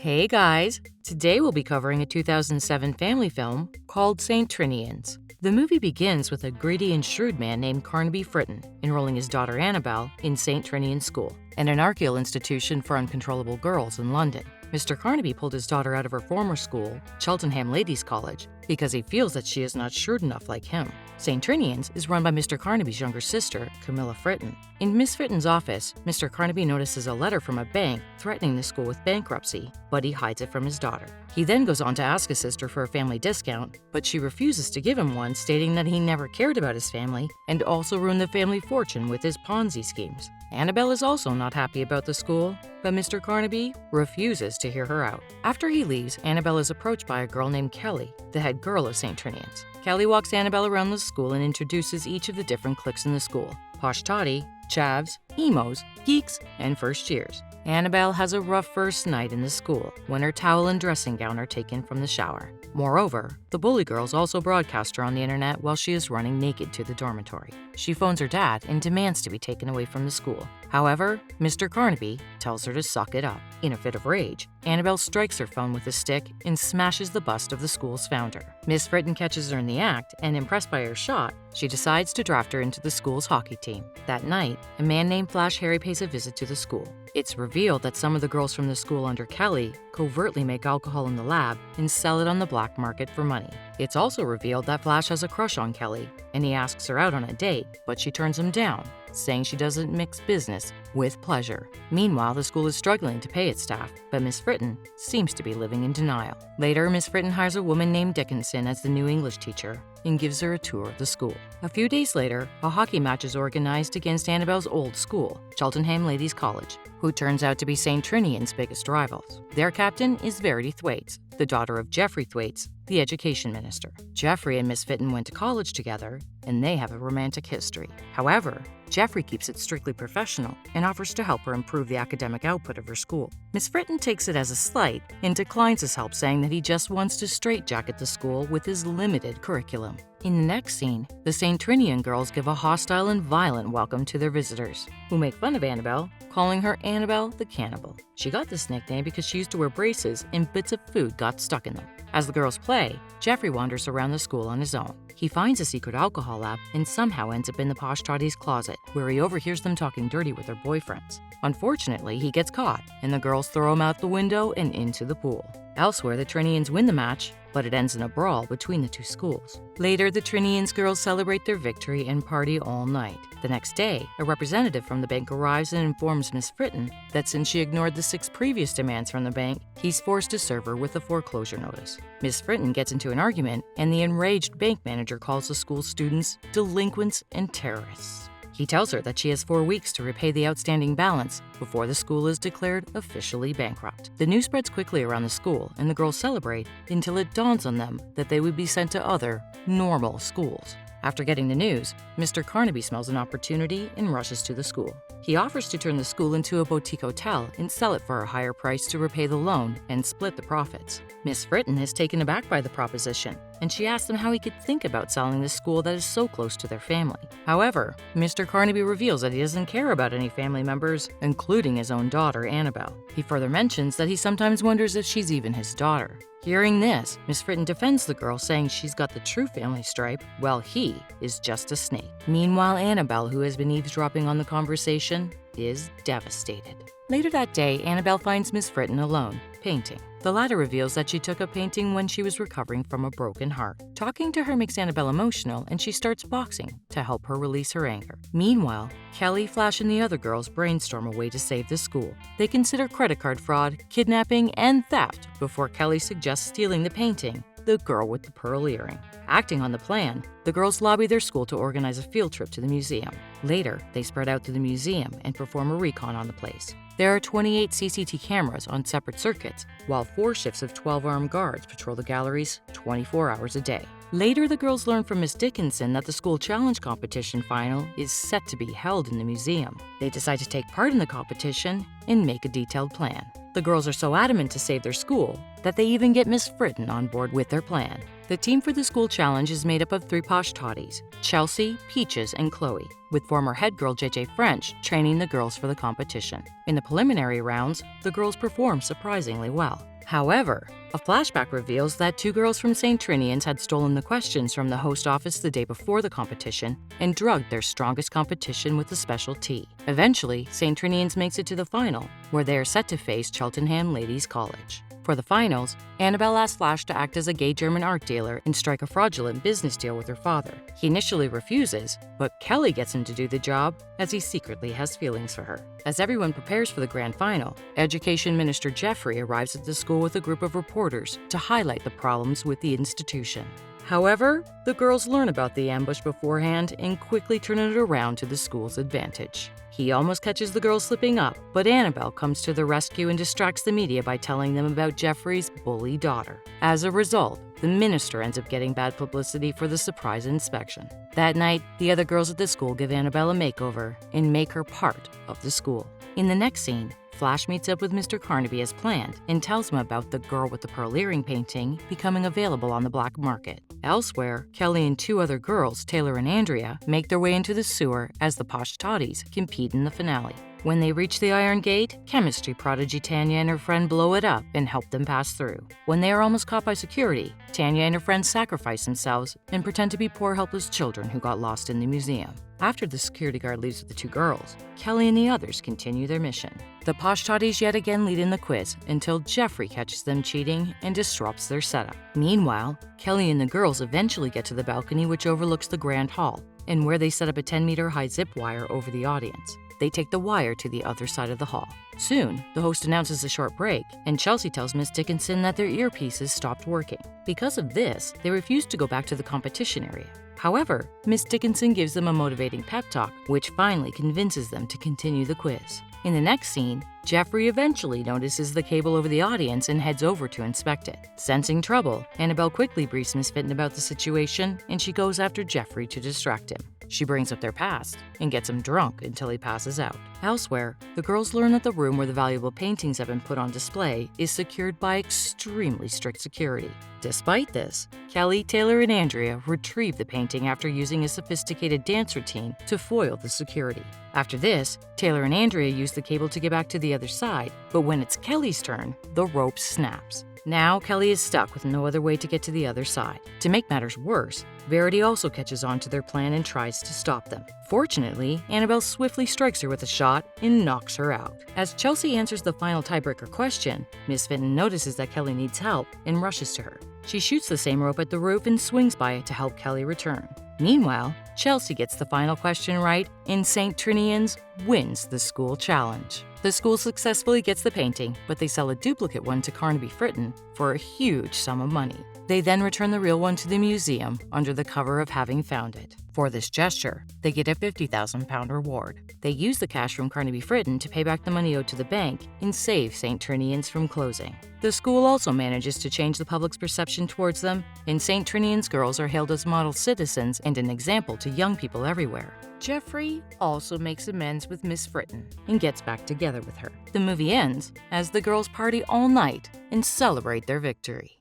Hey guys! Today we'll be covering a 2007 family film called St. Trinians. The movie begins with a greedy and shrewd man named Carnaby Fritton enrolling his daughter Annabelle in St. Trinian School, an anarchical institution for uncontrollable girls in London. Mr. Carnaby pulled his daughter out of her former school, Cheltenham Ladies' College, because he feels that she is not shrewd enough like him. St. Trinians is run by Mr. Carnaby's younger sister, Camilla Fritton. In Miss Fritton's office, Mr. Carnaby notices a letter from a bank threatening the school with bankruptcy, but he hides it from his daughter. He then goes on to ask his sister for a family discount, but she refuses to give him one, stating that he never cared about his family and also ruined the family fortune with his Ponzi schemes. Annabelle is also not happy about the school, but Mr. Carnaby refuses to hear her out. After he leaves, Annabelle is approached by a girl named Kelly, the head girl of St. Trinians. Kelly walks Annabelle around the school and introduces each of the different cliques in the school: Posh Toddy, Chavs, Emos, Geeks, and First Years. Annabelle has a rough first night in the school when her towel and dressing gown are taken from the shower. Moreover, the bully girls also broadcast her on the internet while she is running naked to the dormitory. She phones her dad and demands to be taken away from the school. However, Mr. Carnaby tells her to suck it up. In a fit of rage, Annabelle strikes her phone with a stick and smashes the bust of the school's founder. Miss Fritton catches her in the act, and impressed by her shot, she decides to draft her into the school's hockey team. That night, a man named Flash Harry pays a visit to the school. It's revealed that some of the girls from the school under Kelly covertly make alcohol in the lab and sell it on the black market for money. It's also revealed that Flash has a crush on Kelly, and he asks her out on a date, but she turns him down, saying she doesn't mix business with pleasure. Meanwhile, the school is struggling to pay its staff, but Miss Fritton seems to be living in denial. Later, Miss Fritton hires a woman named Dickinson as the new English teacher and gives her a tour of the school. A few days later, a hockey match is organized against Annabelle's old school, Cheltenham Ladies' College, who turns out to be St. Trinian's biggest rivals. Their captain is Verity Thwaites, the daughter of Geoffrey Thwaites, the education minister. Geoffrey and Miss Fitton went to college together, and they have a romantic history. However, Geoffrey keeps it strictly professional and offers to help her improve the academic output of her school. Miss Fritton takes it as a slight and declines his help, saying that he just wants to straitjacket the school with his limited curriculum. In the next scene, the St. Trinian girls give a hostile and violent welcome to their visitors, who make fun of Annabelle, calling her Annabelle the Cannibal. She got this nickname because she used to wear braces and bits of food got stuck in them. As the girls play, Geoffrey wanders around the school on his own. He finds a secret alcohol lab and somehow ends up in the Posh Toddy's closet, where he overhears them talking dirty with their boyfriends. Unfortunately, he gets caught, and the girls throw him out the window and into the pool. Elsewhere, the Trinians win the match, but it ends in a brawl between the two schools. Later, the Trinians girls celebrate their victory and party all night. The next day, a representative from the bank arrives and informs Miss Fritton that since she ignored the 6 previous demands from the bank, he's forced to serve her with a foreclosure notice. Miss Fritton gets into an argument, and the enraged bank manager calls the school's students delinquents and terrorists. He tells her that she has 4 weeks to repay the outstanding balance before the school is declared officially bankrupt. The news spreads quickly around the school, and the girls celebrate until it dawns on them that they would be sent to other, normal schools. After getting the news, Mr. Carnaby smells an opportunity and rushes to the school. He offers to turn the school into a boutique hotel and sell it for a higher price to repay the loan and split the profits. Miss Fritton is taken aback by the proposition, and she asks him how he could think about selling this school that is so close to their family. However, Mr. Carnaby reveals that he doesn't care about any family members, including his own daughter, Annabelle. He further mentions that he sometimes wonders if she's even his daughter. Hearing this, Miss Fritton defends the girl, saying she's got the true family stripe, while he is just a snake. Meanwhile, Annabelle, who has been eavesdropping on the conversation, is devastated. Later that day, Annabelle finds Miss Fritton alone, painting. The latter reveals that she took up painting when she was recovering from a broken heart. Talking to her makes Annabelle emotional, and she starts boxing to help her release her anger. Meanwhile, Kelly, Flash, and the other girls brainstorm a way to save the school. They consider credit card fraud, kidnapping, and theft before Kelly suggests stealing the painting, The Girl with the Pearl Earring. Acting on the plan, the girls lobby their school to organize a field trip to the museum. Later, they spread out to the museum and perform a recon on the place. There are 28 CCTV cameras on separate circuits, while 4 shifts of 12 armed guards patrol the galleries 24 hours a day. Later, the girls learn from Miss Dickinson that the school challenge competition final is set to be held in the museum. They decide to take part in the competition and make a detailed plan. The girls are so adamant to save their school that they even get Miss Fritton on board with their plan. The team for the school challenge is made up of 3 posh toddies, Chelsea, Peaches, and Chloe, with former head girl JJ French training the girls for the competition. In the preliminary rounds, the girls perform surprisingly well. However, a flashback reveals that 2 girls from St. Trinian's had stolen the questions from the host office the day before the competition and drugged their strongest competition with a special tea. Eventually, St. Trinian's makes it to the final, where they are set to face Cheltenham Ladies College. For the finals, Annabelle asks Flash to act as a gay German art dealer and strike a fraudulent business deal with her father. He initially refuses, but Kelly gets him to do the job as he secretly has feelings for her. As everyone prepares for the grand final, Education Minister Jeffrey arrives at the school with a group of reporters to highlight the problems with the institution. However, the girls learn about the ambush beforehand and quickly turn it around to the school's advantage. He almost catches the girls slipping up, but Annabelle comes to the rescue and distracts the media by telling them about Jeffrey's bully daughter. As a result, the minister ends up getting bad publicity for the surprise inspection. That night, the other girls at the school give Annabelle a makeover and make her part of the school. In the next scene, Flash meets up with Mr. Carnaby as planned and tells him about the girl with the pearl earring painting becoming available on the black market. Elsewhere, Kelly and 2 other girls, Taylor and Andrea, make their way into the sewer as the Posh Toddies compete in the finale. When they reach the Iron Gate, chemistry prodigy Tanya and her friend blow it up and help them pass through. When they are almost caught by security, Tanya and her friends sacrifice themselves and pretend to be poor helpless children who got lost in the museum. After the security guard leaves with the 2 girls, Kelly and the others continue their mission. The Posh Toddies yet again lead in the quiz until Jeffrey catches them cheating and disrupts their setup. Meanwhile, Kelly and the girls eventually get to the balcony which overlooks the Grand Hall, and where they set up a 10-meter high zip wire over the audience. They take the wire to the other side of the hall. Soon, the host announces a short break, and Chelsea tells Miss Dickinson that their earpieces stopped working. Because of this, they refuse to go back to the competition area. However, Miss Dickinson gives them a motivating pep talk, which finally convinces them to continue the quiz. In the next scene, Jeffrey eventually notices the cable over the audience and heads over to inspect it. Sensing trouble, Annabelle quickly briefs Miss Fitton about the situation, and she goes after Jeffrey to distract him. She brings up their past and gets him drunk until he passes out. Elsewhere, the girls learn that the room where the valuable paintings have been put on display is secured by extremely strict security. Despite this, Kelly, Taylor, and Andrea retrieve the painting after using a sophisticated dance routine to foil the security. After this, Taylor and Andrea use the cable to get back to the other side, but when it's Kelly's turn, the rope snaps. Now, Kelly is stuck with no other way to get to the other side. To make matters worse, Verity also catches on to their plan and tries to stop them. Fortunately, Annabelle swiftly strikes her with a shot and knocks her out. As Chelsea answers the final tiebreaker question, Miss Fitton notices that Kelly needs help and rushes to her. She shoots the same rope at the roof and swings by it to help Kelly return. Meanwhile, Chelsea gets the final question right, and St. Trinian's wins the school challenge. The school successfully gets the painting, but they sell a duplicate one to Carnaby Fritton for a huge sum of money. They then return the real one to the museum under the cover of having found it. For this gesture, they get a £50,000 reward. They use the cash from Carnaby Fritton to pay back the money owed to the bank and save St. Trinian's from closing. The school also manages to change the public's perception towards them, and St. Trinian's girls are hailed as model citizens and an example to young people everywhere. Jeffrey also makes amends with Miss Fritton and gets back together with her. The movie ends as the girls party all night and celebrate their victory.